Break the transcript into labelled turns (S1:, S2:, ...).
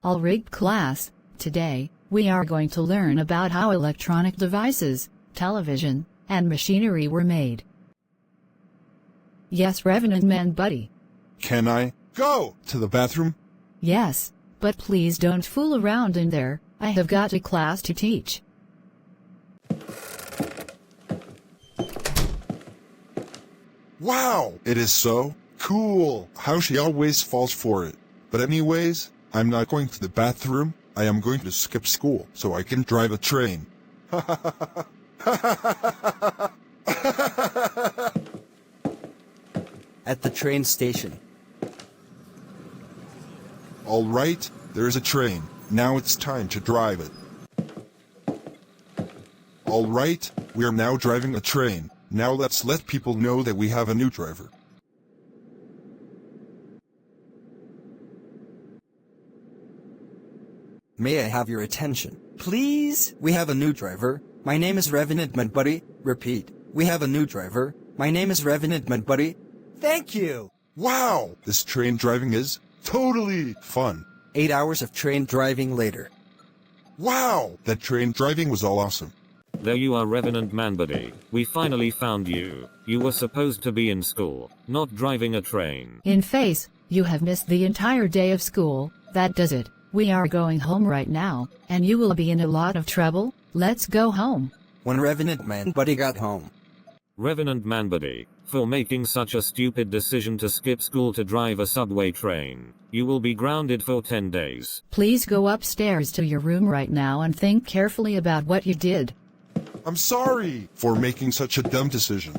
S1: All rigged class. Today, we are going to learn about how electronic devices, television, and machinery were made. Yes, Revenant Manbuddy.
S2: Can I go to the bathroom?
S1: Yes, but please don't fool around in there. I have got a class to teach.
S2: Wow, it is so cool how she always falls for it. But anyways, I'm not going to the bathroom. I am going to skip school so I can drive a train.
S3: At the train station.
S2: All right, there's a train. Now it's time to drive it. All right, we are now driving a train. Now let's let people know that we have a new driver.
S3: May I have your attention, please? We have a new driver. My name is Revenant Manbuddy. Repeat. We have a new driver. My name is Revenant Manbuddy. Thank you.
S2: Wow, this train driving is totally fun.
S3: 8 hours of train driving later.
S2: Wow, that train driving was all awesome.
S4: There you are, Revenant Manbuddy. We finally found you. You were supposed to be in school, not driving a train.
S1: In face, you have missed the entire day of school. That does it. We are going home right now, and you will be in a lot of trouble. Let's go home.
S3: When Revenant Manbuddy got home.
S4: Revenant Manbuddy, for making such a stupid decision to skip school to drive a subway train, you will be grounded for 10 days.
S1: Please go upstairs to your room right now and think carefully about what you did.
S2: I'm sorry for making such a dumb decision.